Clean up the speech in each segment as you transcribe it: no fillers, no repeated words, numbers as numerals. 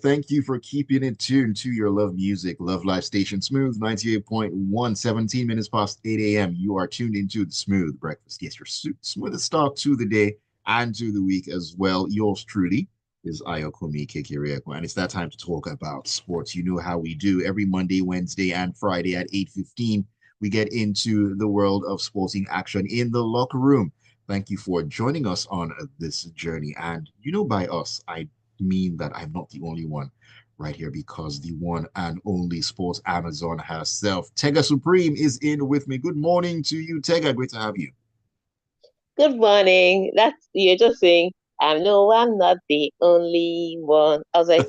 Thank you for keeping it tuned to your love music, love life station, Smooth 98.1, 17 minutes past 8 a.m. You are tuned into the Smooth Breakfast. Yes, your smoothest start to the day and to the week as well. Yours truly is Ayokunmi Kekirieko, and it's that time to talk about sports. You know how we do every Monday, Wednesday, and Friday at 8:15. We get into the world of sporting action in the locker room. Thank you for joining us on this journey. And by us, I mean that I'm not the only one right here because the one and only sports Amazon herself, Tega Supreme, is in with me. Good morning to you, Tega. Great to have you. Good morning. That's you're just saying, I know I'm not the only one. I was like,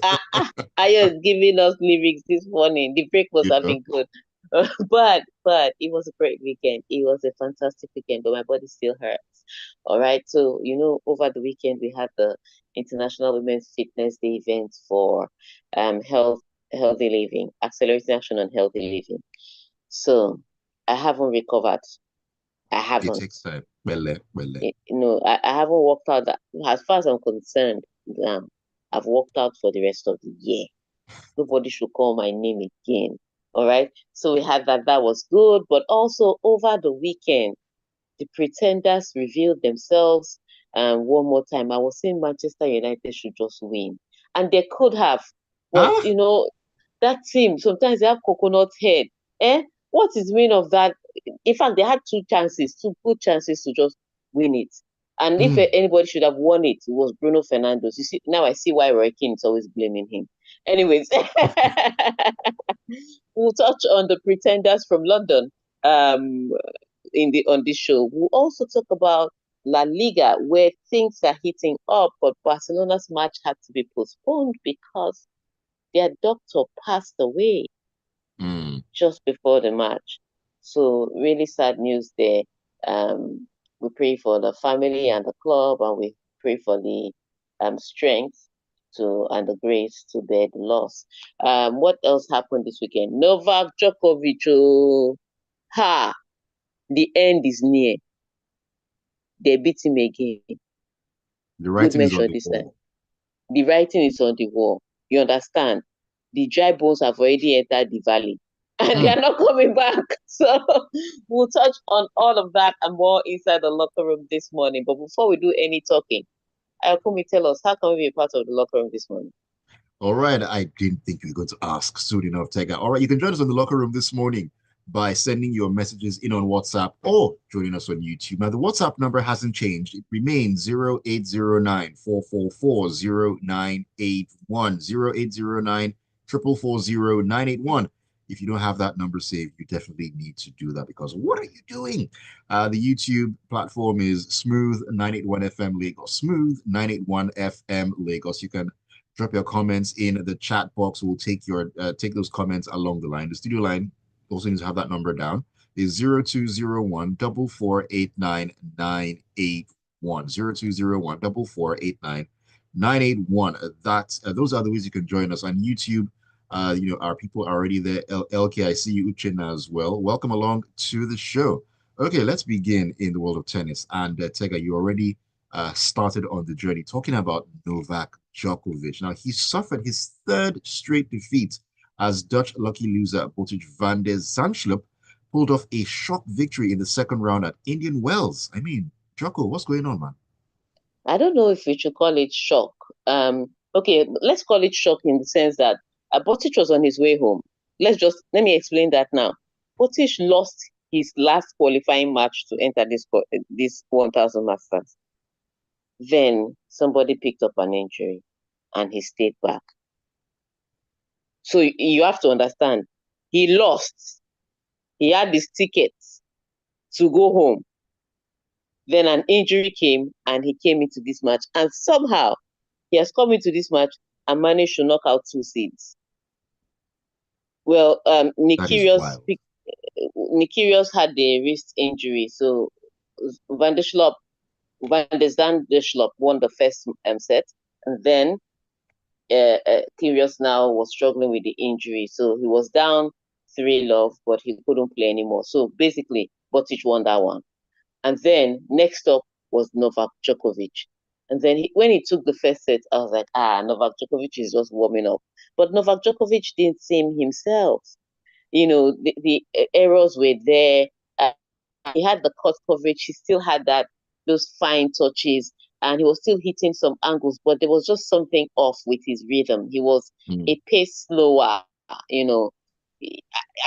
are you giving us lyrics this morning? The break must You have know, been good. But it was a great weekend. It was a fantastic weekend, but my body still hurts. All right. So, over the weekend we had the International Women's Fitness Day event for healthy living, accelerating action on healthy living. So I haven't recovered. I it haven't. takes time. Well, I haven't worked out that, as far as I'm concerned now. I've worked out for the rest of the year. Nobody should call my name again. All right. So we had that. That was good. But also over the weekend, the pretenders revealed themselves. One more time, I was saying Manchester United should just win. And they could have. But, huh? that team, sometimes they have coconut head. Eh? What is the meaning of that? In fact, they had two good chances to just win it. And if Mm. anybody should have won it, it was Bruno Fernandes. You see, now I see why Roy Keane is always blaming him. Anyways, we'll touch on the pretenders from London on this show. We'll also talk about La Liga, where things are heating up, but Barcelona's match had to be postponed because their doctor passed away Mm. just before the match. So really sad news there. Um, we pray for the family and the club, and we pray for the strength to and the grace to bear the loss. What else happened this weekend? Novak Djokovic, oh, ha, the end is near. They beat him again. The Good writing is on measure the this time. wall. The writing is on the wall. You understand? The dry bones have already entered the valley and they Mm. are not coming back. So we'll touch on all of that and more inside the locker room this morning. But before we do any talking, Ayokunmi, tell us, how can we be a part of the locker room this morning? All right. I didn't think you were going to ask soon enough, Tega. All right. You can join us on the locker room this morning by sending your messages in on WhatsApp or joining us on YouTube. Now, the WhatsApp number hasn't changed. It remains 0809 444 0981 0809 444 0981. If you don't have that number saved, you definitely need to do that because what are you doing? The YouTube platform is Smooth 981 FM Lagos. Smooth 981 FM Lagos. You can drop your comments in the chat box. We'll take those comments along the line. The studio line also needs to have that number down. Is 0201 4489 981 0201 4489 981. Those are the ways you can join us on YouTube. Our people are already there. LK, I see you, Uchenna, as well. Welcome along to the show. Okay, let's begin in the world of tennis. And Tega, you already started on the journey talking about Novak Djokovic. Now, he suffered his third straight defeat as Dutch lucky loser Botic van der Zandschulp pulled off a shock victory in the second round at Indian Wells. I mean, Joko, what's going on, man? I don't know if we should call it shock. Okay, let's call it shock in the sense that Botich was on his way home. Let me explain that now. Botich lost his last qualifying match to enter this 1000 Masters. Then somebody picked up an injury and he stayed back. So you have to understand, he lost. He had his tickets to go home. Then an injury came and he came into this match. And somehow he has come into this match and managed to knock out two seeds. Well, That is wild. Nick Kyrgios had a wrist injury, so Van der Schlup, Van der Zandschulp won the first set, and then Kyrgios now was struggling with the injury, so he was down 3-love, but he couldn't play anymore. So basically, Botic won that one. And then next up was Novak Djokovic. And then when he took the first set, I was like, Novak Djokovic is just warming up. But Novak Djokovic didn't seem himself. The errors were there. Uh, he had the cut coverage. He still had those fine touches, and he was still hitting some angles. But there was just something off with his rhythm. He was Mm. a pace slower. You know,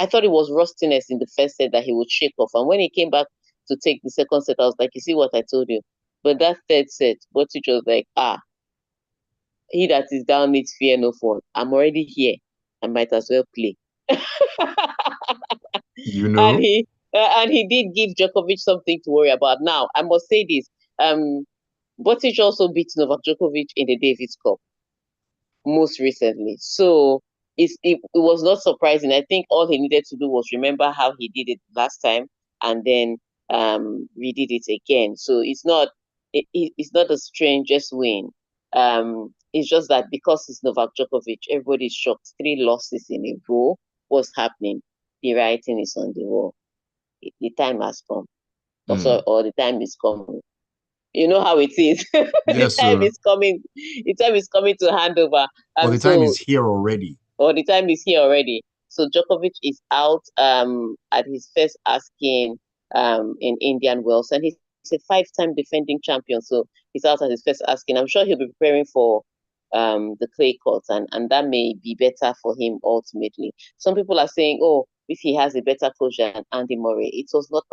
I thought it was rustiness in the first set that he would shake off, and when he came back to take the second set, I was like, you see what I told you. But that third set, Botic was like, he that is down needs fear no fall. I'm already here. I might as well play. You and know? he did give Djokovic something to worry about. Now, I must say this. Botic also beat Novak Djokovic in the Davis Cup most recently. So it was not surprising. I think all he needed to do was remember how he did it last time and then redid it again. So it's not the strangest win. It's just that because it's Novak Djokovic, everybody's shocked. 3 losses in a row. What's happening? The writing is on the wall. The time has come. Mm. Or the time is coming. You know how it is. the Yes, time sir. is coming. The time is coming to hand over. Or And the time so is here already. or the time is here already. So Djokovic is out at his first asking in Indian Wells, and he's a five-time defending champion. So he's out at his first asking. I'm sure he'll be preparing for the clay courts, and that may be better for him ultimately. Some people are saying, oh, if he has a better coach than Andy Murray, it was not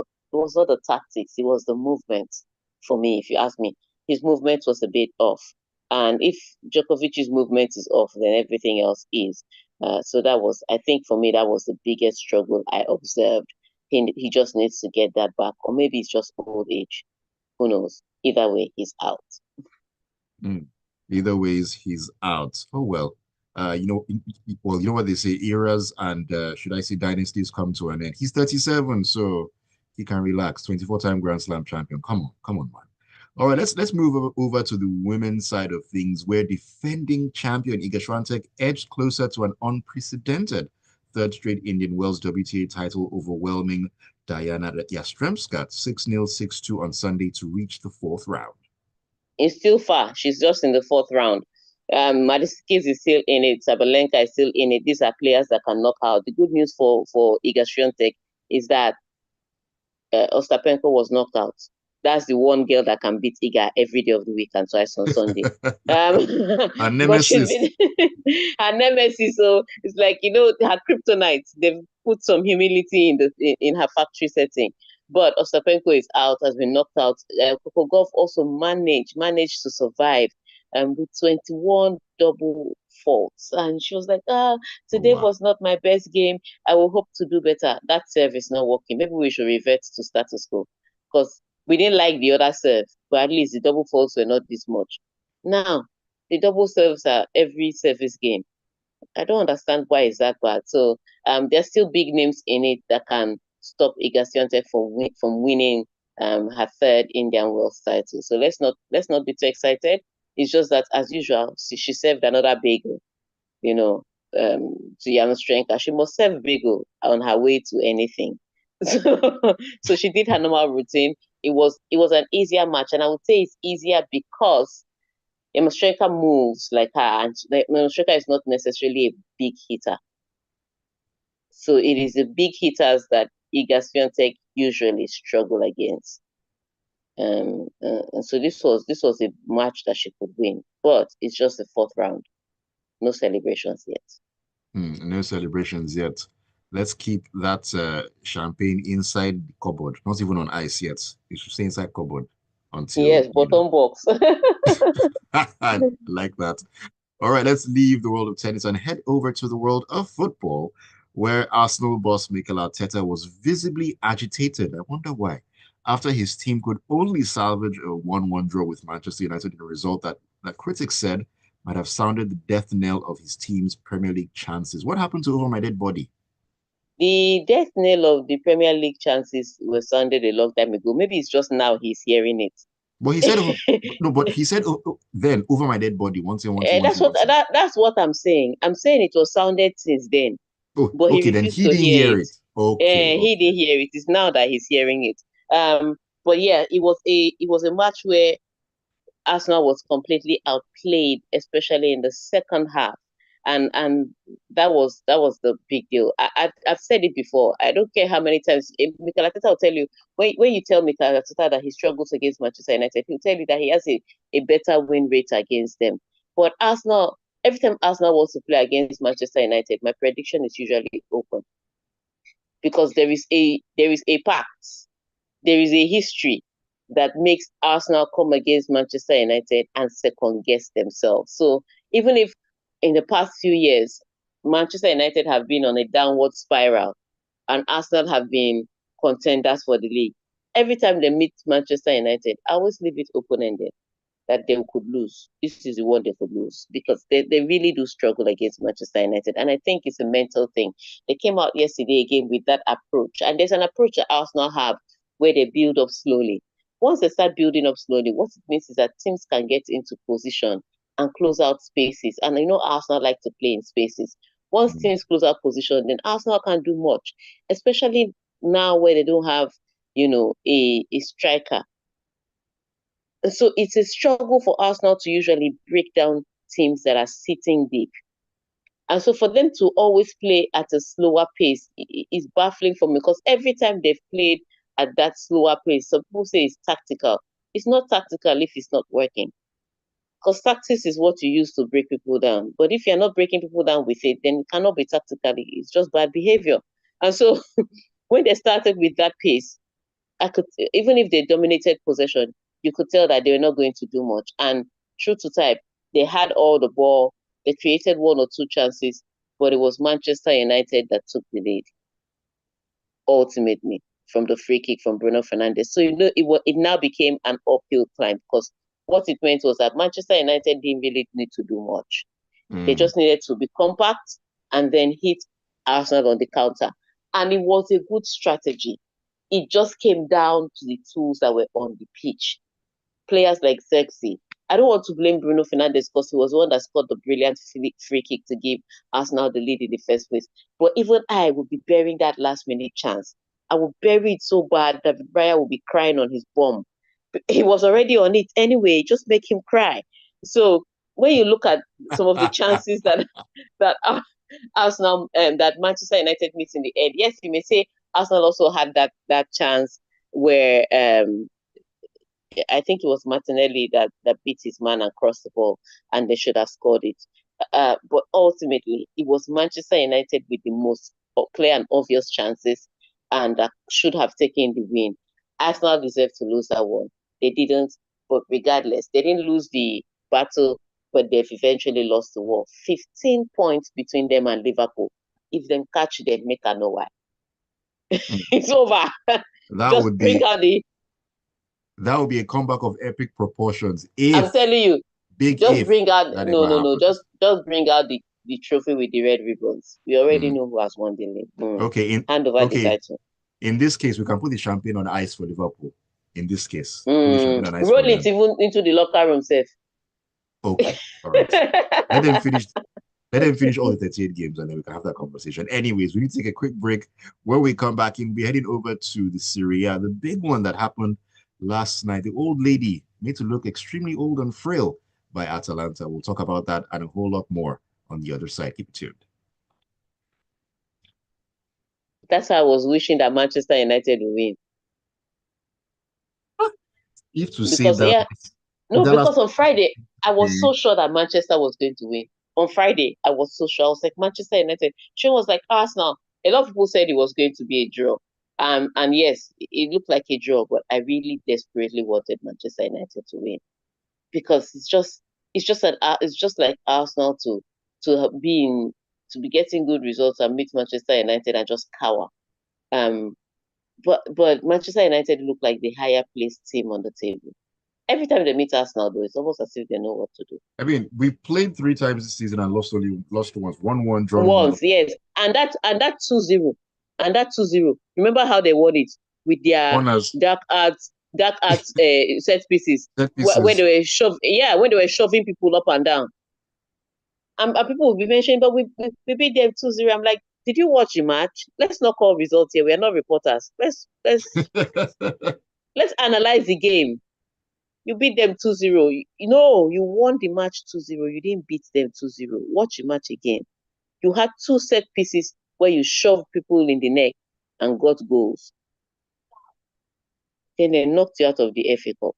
the tactics, it was the movement. For me, if you ask me, his movement was a bit off. And if Djokovic's movement is off, then everything else is. So that was, I think for me, that was the biggest struggle I observed. He just needs to get that back, or maybe it's just old age. Who knows? Either way, he's out. Mm. Either ways, he's out. Oh well. You know what they say, eras and should I say dynasties come to an end. He's 37, so he can relax. 24-time Grand Slam champion. Come on, man. All right, let's move over to the women's side of things, where defending champion Iga Swiatek edged closer to an unprecedented third straight Indian Wells WTA title, overwhelming Diana Yastremska 6-0, 6-2 on Sunday to reach the fourth round. It's still far. She's just in the fourth round. Mariskis is still in it. Sabalenka is still in it. These are players that can knock out. The good news for Iga Swiatek is that Ostapenko was knocked out. That's the one girl that can beat Iga every day of the week and twice on Sunday. Um, A but she's nemesis. been her nemesis, so it's like her kryptonite. They've put some humility in her factory setting. But Ostapenko is out, has been knocked out. Coco Golf also managed to survive with 21 double faults. And she was like, Oh, today wow. was not my best game. I will hope to do better. That serve is not working. Maybe we should revert to status quo because we didn't like the other serve, but at least the double faults were not this much. Now, the double serves are every service game. I don't understand why it's that bad. So there's still big names in it that can stop Iga Swiatek from winning her third Indian Wells title. So let's not be too excited. It's just that as usual, she served another bagel, you know, to Yamashenka. She must serve bagel on her way to anything. So she did her normal routine. It was an easier match, and I would say it's easier because Yamashenka moves like her, and Yamashenka is not necessarily a big hitter. So it is the big hitters that Iga Swiatek usually struggle against. And so this was a match that she could win, but it's just the fourth round. No celebrations yet. No celebrations yet. Let's keep that champagne inside the cupboard, not even on ice yet. It should stay inside cupboard until, Yes, bottom box. I like that. All right, let's leave the world of tennis and head over to the world of football, where Arsenal boss Mikel Arteta was visibly agitated. I wonder why. After his team could only salvage a 1-1 draw with Manchester United in a result that critics said might have sounded the death knell of his team's Premier League chances. What happened to Over My Dead Body? The death knell of the Premier League chances was sounded a long time ago. Maybe it's just now he's hearing But he said, it. no, but he said then Over My Dead Body, once and once and once That's and what once. that's what I'm saying. I'm saying it was sounded since then, Oh, but he okay, then refused he to didn't hear hear it. it. Okay, He okay. didn't hear it. It's now that he's hearing it. But yeah, it was a match where Arsenal was completely outplayed, especially in the second half. And that was the big deal. I've said it before. I don't care how many times Mikel Arteta will tell you, when you tell Mikel Arteta that he struggles against Manchester United, he'll tell you that he has a better win rate against them. But Arsenal, every time Arsenal wants to play against Manchester United, my prediction is usually open because there is a pact, there is a history that makes Arsenal come against Manchester United and second guess themselves. So even if in the past few years Manchester United have been on a downward spiral and Arsenal have been contenders for the league, every time they meet Manchester United, I always leave it open ended that they could lose. This is the one they could lose because they really do struggle against Manchester United. And I think it's a mental thing. They came out yesterday again with that approach. And there's an approach that Arsenal have where they build up slowly. Once they start building up slowly, what it means is that teams can get into position and close out spaces. And I know Arsenal like to play in spaces. Once teams close out position, then Arsenal can't do much, especially now where they don't have, a striker. So it's a struggle for Arsenal to usually break down teams that are sitting deep. And so for them to always play at a slower pace is baffling for me because every time they've played at that slower pace, some people say it's tactical. It's not tactical if it's not working. Because tactics is what you use to break people down. But if you're not breaking people down with it, then it cannot be tactically. It's just bad behavior. And so when they started with that pace, I could, even if they dominated possession, you could tell that they were not going to do much. And true to type, they had all the ball. They created one or two chances, but it was Manchester United that took the lead ultimately from the free kick from Bruno Fernandes. So it now became an uphill climb because what it meant was that Manchester United didn't really need to do much. They just needed to be compact and then hit Arsenal on the counter. And it was a good strategy. It just came down to the tools that were on the pitch. Players like Xerxes. I don't want to blame Bruno Fernandes because he was the one that scored the brilliant free kick to give Arsenal the lead in the first place. But even I would be burying that last minute chance. I would bury it so bad that Brian would be crying on his bum. He was already on it anyway. Just make him cry. So when you look at some of the chances that Arsenal that Manchester United missed in the end, yes, you may say Arsenal also had that chance where I think it was Martinelli that beat his man and crossed the ball, and they should have scored it. But ultimately, it was Manchester United with the most clear and obvious chances, and that should have taken the win. Arsenal deserved to lose that one. They didn't, but regardless, they didn't lose the battle, but they've eventually lost the war. 15 points between them and Liverpool. If them catch them, make a know why. It's over. That Just would bring be out the. that would be a comeback of epic proportions. I'm If telling you, big just if bring out. that No, ever no, no. happens. Just bring out the trophy with the red ribbons. We already Mm. know who has won the league. Okay, Hand over the title. in this case, we can put the champagne on ice for Liverpool. In this case, put the champagne on ice for Roll it them. even into the locker room safe. Okay, all right. Let them finish. Let them finish all the 38 games and then we can have that conversation. Anyways, we need to take a quick break. When we come back in, we're heading over to the Serie A, the big one that happened last night. The old lady made to look extremely old and frail by Atalanta. We'll talk about that and a whole lot more on the other side. Keep tuned. That's why I was wishing that Manchester United would win. If to save Because that, yeah, no, that last because on Friday I was day, so sure that Manchester was going to win. On Friday, I was so sure. I was like, Manchester United. She was like Arsenal. A lot of people said it was going to be a draw. And yes, it looked like a draw, but I really desperately wanted Manchester United to win because it's just like Arsenal to be getting good results and meet Manchester United and just cower. Um, but Manchester United look like the higher placed team on the table. Every time they meet Arsenal, though, it's almost as if they know what to do. I mean, we played 3 times this season and lost once, 1-1, drawn 1. Once, yes, and that 2-0, and that 2-0. Remember how they won it with their Corners, dark arts set pieces set when pieces. they were when they were shoving people up and down. And people will be mentioning, but we beat them 2-0. I'm like, did you watch the match? Let's not call results here. We are not reporters. Let's analyze the game. You beat them 2-0. You know, you won the match 2-0. You didn't beat them 2-0. Watch the match again. You had two set pieces where you shoved people in the neck and got goals. Then they knocked you out of the FA Cup.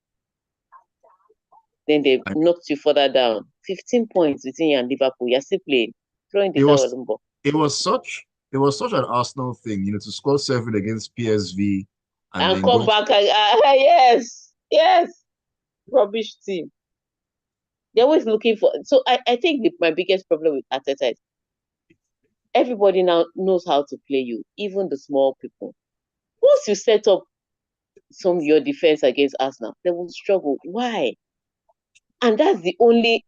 Then they I knocked you further down. 15 points between you and Liverpool. You're still playing. Throwing the it towel was in ball. it was such it was such an Arsenal thing, to score seven against PSV and And then come go to back. Yes. Yes. Rubbish team. They're always looking for. So I think my biggest problem with Arteta is everybody now knows how to play you, even the small people. Once you set up your defense against Arsenal, they will struggle. Why? And that's the only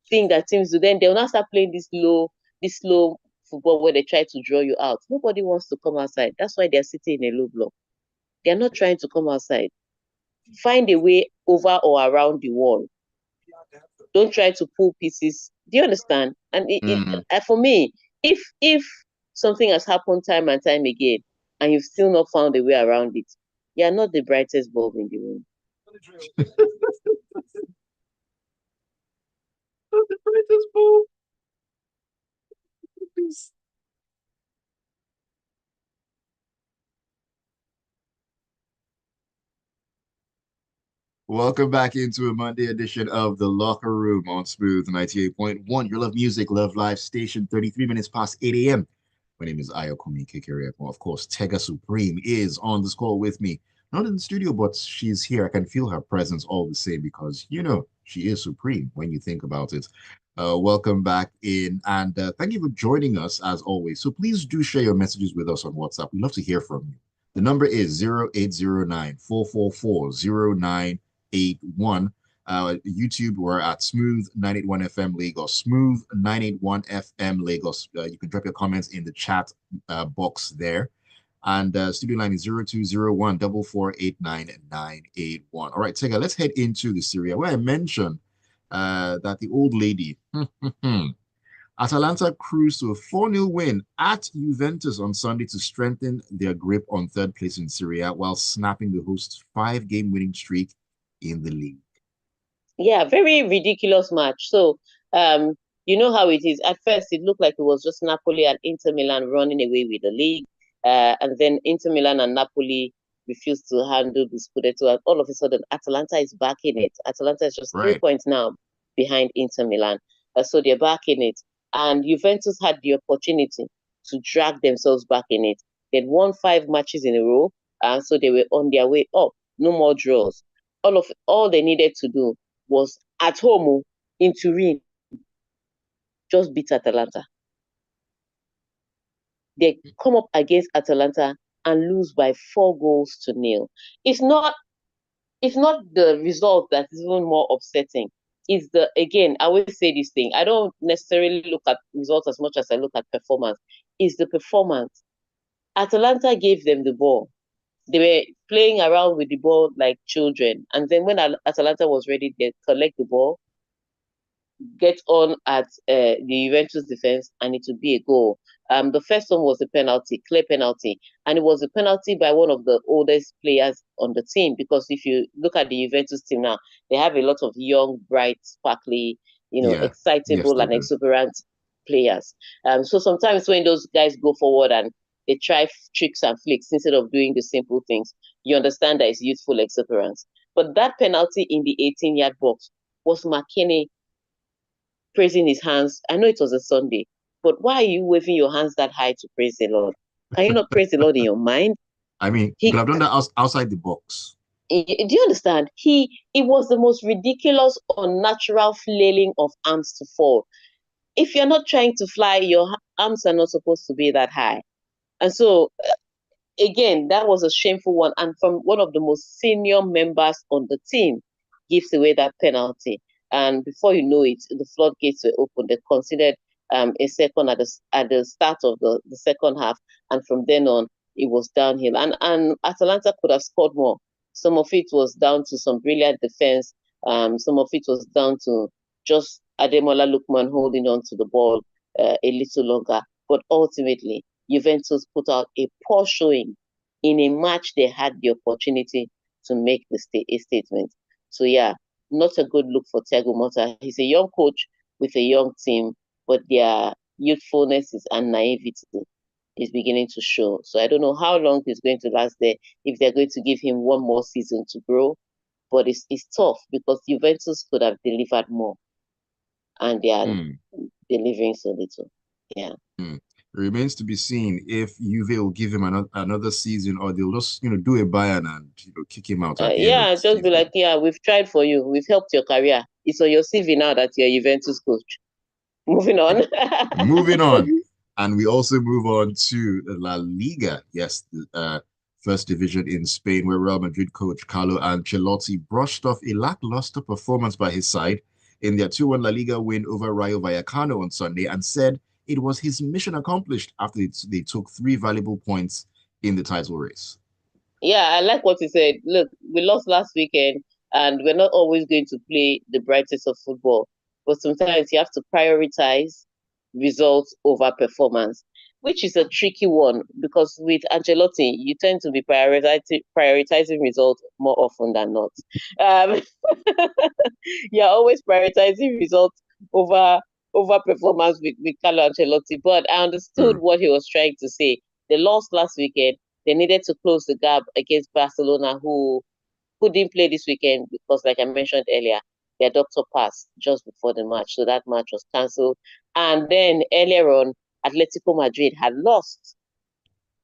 thing that teams do. Then they'll not start playing this slow football where they try to draw you out. Nobody wants to come outside. That's why they're sitting in a low block. They're not trying to come outside. Find a way over or around the wall. Don't try to pull pieces. Do you understand? And Mhm. for me, if something has happened time and time again, and you've still not found a way around it, you're not the brightest bulb in the room. The greatest ball. Welcome back into a Monday edition of The Locker Room on Smooth 98.1. Your love music, love live station, 33 minutes past 8 a.m. My name is Ayokunmi. Of course, Tega Supreme is on this call with me. Not in the studio, but she's here. I can feel her presence all the same because, she is supreme when you think about it. Welcome back in, and thank you for joining us as always. So please do share your messages with us on WhatsApp. We'd love to hear from you. The number is 0809 444 0981. YouTube, we're at Smooth 981 FM Lagos, Smooth 981 FM Lagos. You can drop your comments in the chat box there. And studio line is 0201 4489981. All right, Tega, let's head into the Syria where I mentioned that the old lady, Atalanta cruised to a 4-0 win at Juventus on Sunday to strengthen their grip on third place in Serie A while snapping the host's five-game winning streak in the league. Yeah, very ridiculous match. So, you know how it is. At first, it looked like it was just Napoli and Inter Milan running away with the league. And then Inter Milan and Napoli refused to handle the Scudetto. And all of a sudden, Atalanta is back in it. Atalanta is just three Right. points now behind Inter Milan. So they're back in it. And Juventus had the opportunity to drag themselves back in it. They'd won 5 matches in a row. And so they were on their way up. No more draws. All they needed to do was at home in Turin, just beat Atalanta. They come up against Atalanta and lose by 4 goals to 0. It's not it's not the result that is even more upsetting. It's the again, I always say this thing. I don't necessarily look at results as much as I look at performance. It's the performance. Atalanta gave them the ball. They were playing around with the ball like children. And then when Atalanta was ready, they collect the ball, get on at the Juventus defense, and it would be a goal. The first one was a penalty, clear penalty, and it was a penalty by one of the oldest players on the team. Because if you look at the Juventus team now, they have a lot of young, bright, sparkly, Yeah. Yes, excitable they and do. exuberant players. So sometimes when those guys go forward and they try tricks and flicks instead of doing the simple things, you understand that it's youthful exuberance. But that penalty in the 18-yard box was McKinney praising his hands. I know it was a Sunday, but why are you waving your hands that high to praise the Lord? Can you not praise the Lord in your mind? I mean, you could He, have done that outside the box. do you understand? It was the most ridiculous, unnatural flailing of arms to fall. If you're not trying to fly, your arms are not supposed to be that high. And so again, that was a shameful one. And from one of the most senior members on the team gives away that penalty. And before you know it, the floodgates were open. They considered a second at the start of the second half. And from then on, it was downhill. And Atalanta could have scored more. Some of it was down to some brilliant defense. Some of it was down to just Ademola Lookman holding on to the ball a little longer. But ultimately, Juventus put out a poor showing in a match they had the opportunity to make a statement. So yeah, not a good look for Tega. He's a young coach with a young team, but their youthfulness and naivety is beginning to show. So I don't know how long he's going to last there, if they're going to give him one more season to grow. But it's tough because Juventus could have delivered more, and they are Mm, delivering so little. Yeah. mm. It remains to be seen if Juve will give him another season, or they'll just do a Bayern and kick him out at the end of Yeah, the just be season. like, yeah, we've tried for you. We've helped your career. It's on your CV now that you're a Juventus coach. Moving on. Moving on. And we also move on to La Liga. Yes, the first division in Spain, where Real Madrid coach Carlo Ancelotti brushed off a lackluster performance by his side in their 2-1 La Liga win over Rayo Vallecano on Sunday, and said it was his mission accomplished after they took 3 valuable points in the title race. Yeah, I like what you said. Look, we lost last weekend, and we're not always going to play the brightest of football. But sometimes you have to prioritize results over performance, which is a tricky one because with Ancelotti, you tend to be prioritizing results more often than not. Um, you're always prioritizing results over performance with Carlo Ancelotti. But I understood True. what he was trying to say. They lost last weekend. They needed to close the gap against Barcelona, who didn't play this weekend because, like I mentioned earlier, their doctor passed just before the match, so that match was cancelled. And then earlier on, Atletico Madrid had lost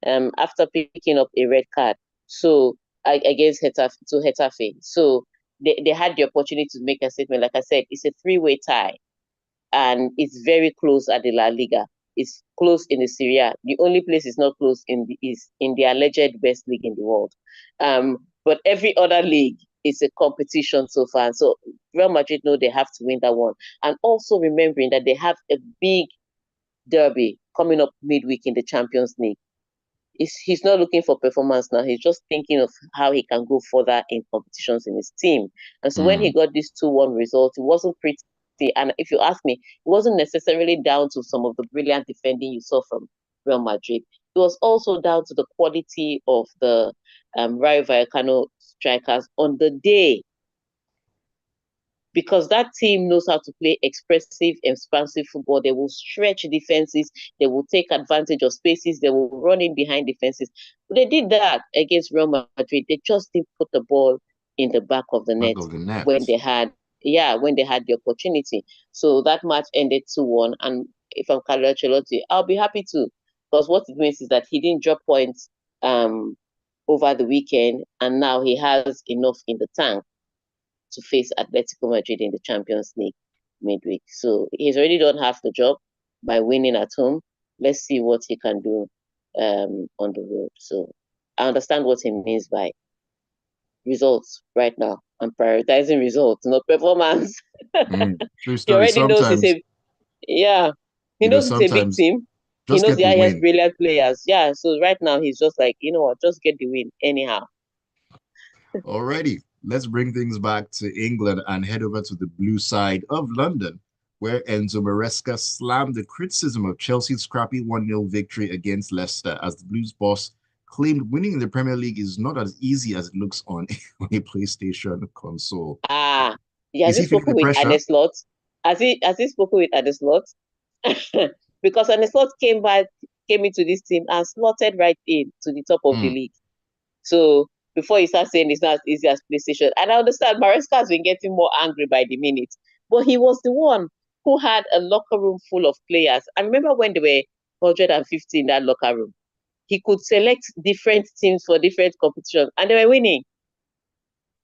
after picking up a red card. So against Getafe. So they had the opportunity to make a statement. Like I said, it's a three-way tie and it's very close at the La Liga. It's close in the Serie A. The only place it's not close is in the alleged best league in the world. But every other league is a competition so far. So Real Madrid know they have to win that one. And also remembering that they have a big derby coming up midweek in the Champions League. He's not looking for performance now. He's just thinking of how he can go further in competitions in his team. And so when he Mm. got this 2-1 result, it wasn't pretty. And if you ask me, it wasn't necessarily down to some of the brilliant defending you saw from Real Madrid. It was also down to the quality of the Rayo Vallecano strikers on the day, because that team knows how to play expressive, expansive football. They will stretch defenses, they will take advantage of spaces, they will run in behind defenses. They did that against Real Madrid. They just didn't put the ball in the back of the Back net of the when net. they had, yeah, when they had the opportunity. So that match ended 2-1. And if I'm Carlo Ancelotti, I'll be happy to, because what it means is that he didn't drop points over the weekend, and now he has enough in the tank to face Atletico Madrid in the Champions League midweek. So he's already done half the job by winning at home. Let's see what he can do on the road. So I understand what he means by results right now. I'm prioritizing results, not performance. True He story. already knows Sometimes, yeah, he knows it's a big sometimes team. He just knows get he the has win. brilliant players. Yeah, so right now he's just like, you know what, just get the win anyhow. Alrighty, let's bring things back to England and head over to the blue side of London, where Enzo Maresca slammed the criticism of Chelsea's scrappy 1-0 victory against Leicester as the Blues boss claimed winning in the Premier League is not as easy as it looks on, on a PlayStation console. Ah, has Is he he feeling spoken the with pressure? Adeslot? Has he spoken with Adeslot? Because Adeslot came into this team and slotted right in to the top of the Mm, league. So before he starts saying it's not as easy as PlayStation, and I understand Maresca has been getting more angry by the minute, but he was the one who had a locker room full of players. And remember when they were 150 in that locker room, he could select different teams for different competitions, and they were winning.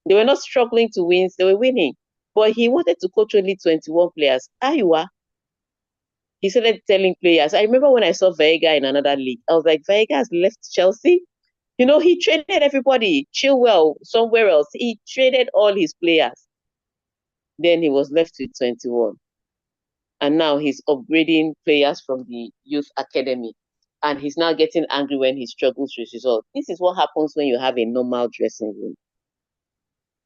They were not struggling to win, they were winning. But he wanted to coach only 21 players. Aywa, he started telling players. I remember when I saw Vega in another league, I was like, Vega has left Chelsea. You know, he traded everybody. Chilwell somewhere else. He traded all his players. Then he was left with 21. And now he's upgrading players from the youth academy. And he's now getting angry when he struggles with results. This is what happens when you have a normal dressing room.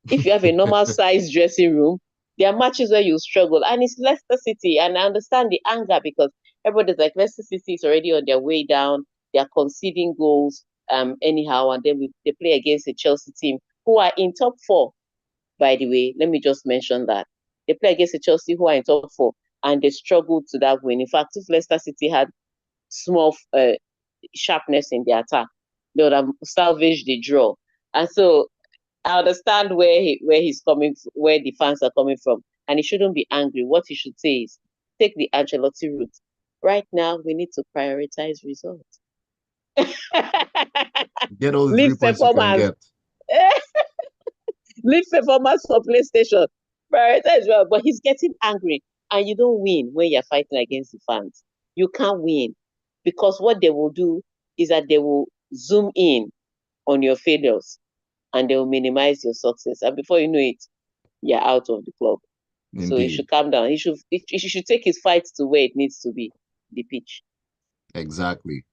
If you have a normal size dressing room, there are matches where you struggle. And it's Leicester City. And I understand the anger because everybody's like, Leicester City is already on their way down. They are conceding goals anyhow. And then they play against a Chelsea team who are in top four. by the way. Let me just mention that. They play against the Chelsea who are in top four, and they struggled to that win. In fact, if Leicester City had small sharpness in the attack, they would have salvaged the draw. And so I understand where he's coming, where the fans are coming from, and he shouldn't be angry. What he should say is, take the Ancelotti route. Right now, we need to prioritize results. Get all the Leave 3 points you can performance. get. Leave performance for PlayStation. Prioritize well, but he's getting angry, and you don't win when you're fighting against the fans. You can't win because what they will do is that they will zoom in on your failures and they will minimize your success. And before you know it, you're out of the club. So he Indeed. should calm down. He should take his fight to where it needs to be, the pitch. Exactly.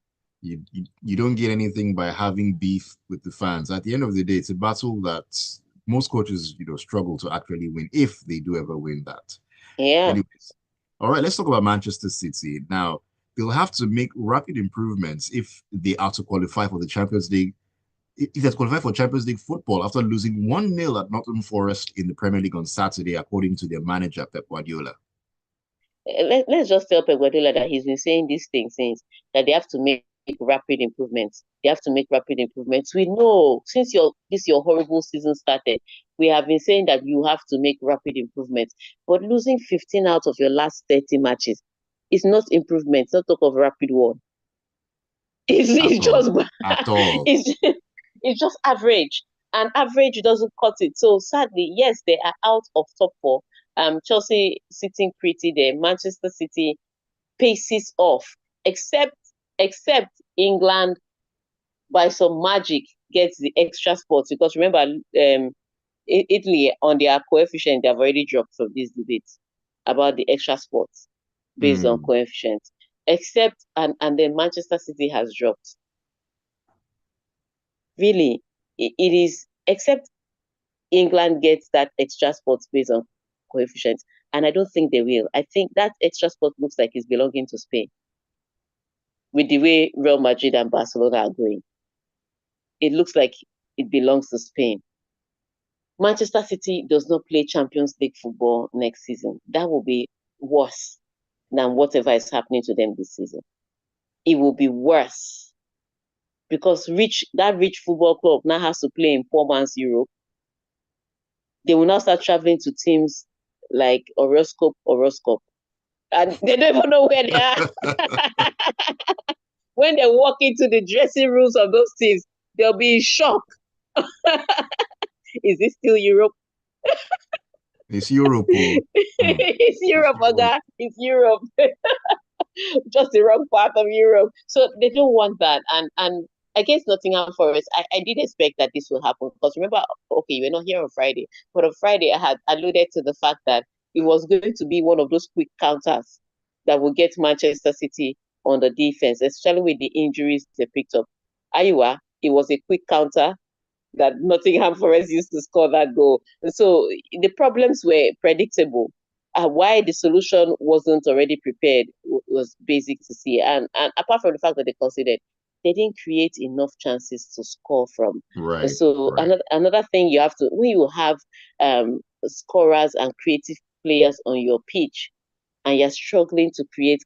You don't get anything by having beef with the fans. At the end of the day, it's a battle that most coaches, struggle to actually win if they do ever win that. Yeah. Anyways, all right, let's talk about Manchester City. Now, they'll have to make rapid improvements if they are to qualify for the Champions League. If they qualify for Champions League football after losing 1-0 at Nottingham Forest in the Premier League on Saturday, according to their manager, Pep Guardiola. Let's just tell Pep Guardiola that he's been saying these things since, that they have to make rapid improvements. They have to make rapid improvements. We know since your horrible season started, we have been saying that you have to make rapid improvements. But losing 15 out of your last 30 matches is not improvement. It's not talk of rapid one. It's, At it's all. just At all. it's just average, and average doesn't cut it. So sadly, yes, they are out of top four. Chelsea sitting pretty there. Manchester City paces off, except England by some magic gets the extra spots, because remember, Italy on their coefficient, they have already dropped from this debate about the extra spots based on Mm, coefficient. Except and then Manchester City has dropped. Really, it is, except England gets that extra spot based on coefficient, and I don't think they will. I think that extra spot looks like it's belonging to Spain with the way Real Madrid and Barcelona are going. It looks like it belongs to Spain. Manchester City does not play Champions League football next season. That will be worse than whatever is happening to them this season. It will be worse because that rich football club now has to play in poor man's Europe. They will now start traveling to teams like horoscope, and they don't even know where they are. When they walk into the dressing rooms of those teams, they'll be in shock. Is this still Europe? it's Europe. Oh. It's It's Europe, Europe. Oga. It's Europe. Just the wrong part of Europe. So they don't want that. And against Nottingham Forest, I did expect that this would happen, because remember, okay, you were not here on Friday, but on Friday I had alluded to the fact that it was going to be one of those quick counters that will get Manchester City on the defense, especially with the injuries they picked up. Iowa, it was a quick counter that Nottingham Forest used to score that goal. And so the problems were predictable. Why the solution wasn't already prepared was basic to see. And apart from the fact that they considered, they didn't create enough chances to score from. And Right, so right. another thing you have to, when you have scorers and creative players on your pitch, and you're struggling to create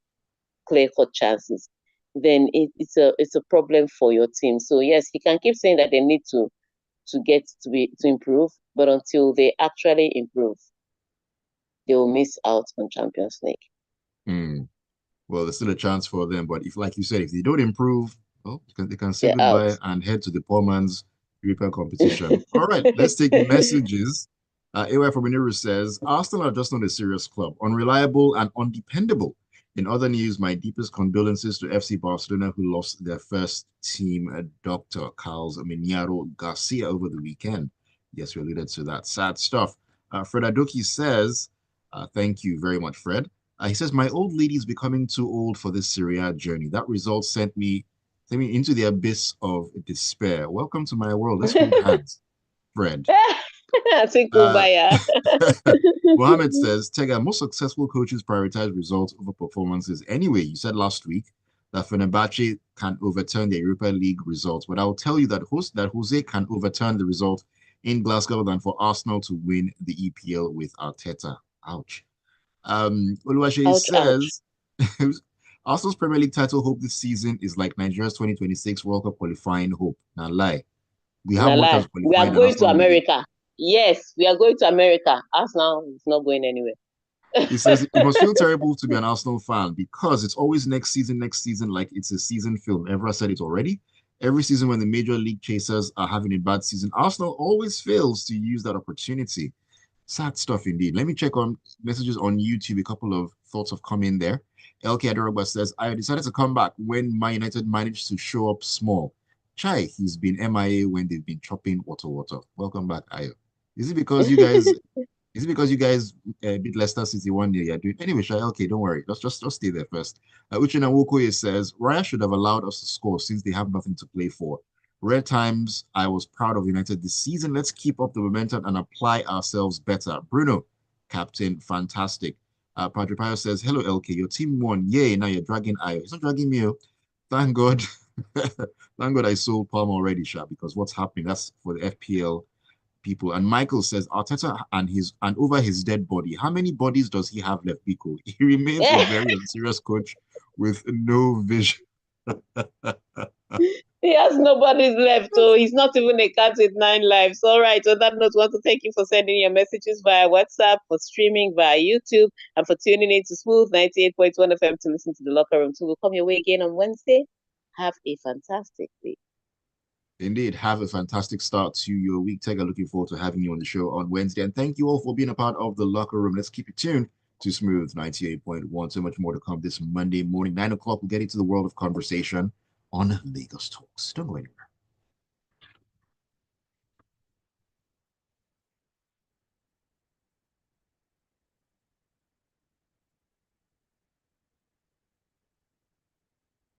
clear cut chances, then it's a problem for your team. So yes, he can keep saying that they need to improve, but until they actually improve, they will miss out on Champions League. Mm. Well, there's still a chance for them, but if, like you said, if they don't improve, well, they can say They're out. goodbye and head to the poor man's European competition. All right, let's take messages. AY from Miniru says, Arsenal are just not a serious club, unreliable and undependable. In other news, my deepest condolences to FC Barcelona, who lost their first team doctor, Carlos Miniaro Garcia, over the weekend. Yes, we alluded to that. Sad stuff. Fred Adoki says, thank you very much, Fred. He says, my old lady is becoming too old for this Syria journey. That result sent me into the abyss of despair. Welcome to my world. Let's hold hands, Fred. Think Uh, Ubaya. Mohammed says, Tega, most successful coaches prioritize results over performances. Anyway, you said last week that Fenerbahce can overturn the Europa League results, but I will tell you that Jose can overturn the result in Glasgow than for Arsenal to win the EPL with Arteta. Ouch. Oluwaseyi Ouch, ouch. says Arsenal's Premier League title hope this season is like Nigeria's 2026 World Cup qualifying hope. Now lie. We have Na more lie. chance of We are qualifying than going to Arsenal winning. America. Yes, we are going to America. Arsenal is not going anywhere. He says it must feel terrible to be an Arsenal fan because it's always next season, like it's a season film. Ever said it already? Every season when the major league chasers are having a bad season, Arsenal always fails to use that opportunity. Sad stuff indeed. Let me check on messages on YouTube. A couple of thoughts have come in there. LK Adorogba says, I decided to come back when Man United managed to show up small. Chai, he's been MIA when they've been chopping water. Welcome back, Ayo. Is it because you guys is it because you guys beat Leicester City 1 year? You're doing anyway, Shai. Okay, don't worry. Just stay there first. Uchenna Wokoye says Raya should have allowed us to score since they have nothing to play for. Rare times, I was proud of United this season. Let's keep up the momentum and apply ourselves better. Bruno, captain, fantastic. Padre Pio says, hello, LK. Your team won. Yay, now you're dragging Ayo. It's not dragging me. Thank God. Thank God I sold Palm already, Sha, because what's happening? That's for the FPL people. And Michael says, Arteta and over his dead body. How many bodies does he have left, Biko? He remains a very unserious coach with no vision. He has nobody's left, so he's not even a cat with 9 lives. All right. On that note, I want to thank you for sending your messages via WhatsApp, for streaming via YouTube, and for tuning in to Smooth 98.1 FM to listen to the Locker Room. So we'll come your way again on Wednesday. Have a fantastic week. Indeed, have a fantastic start to your week, Tega. Looking forward to having you on the show on Wednesday. And thank you all for being a part of the Locker Room. Let's keep it tuned to Smooth 98.1. So much more to come this Monday morning, 9 o'clock. We'll get into the world of conversation on Lagos Talks. Don't go anywhere.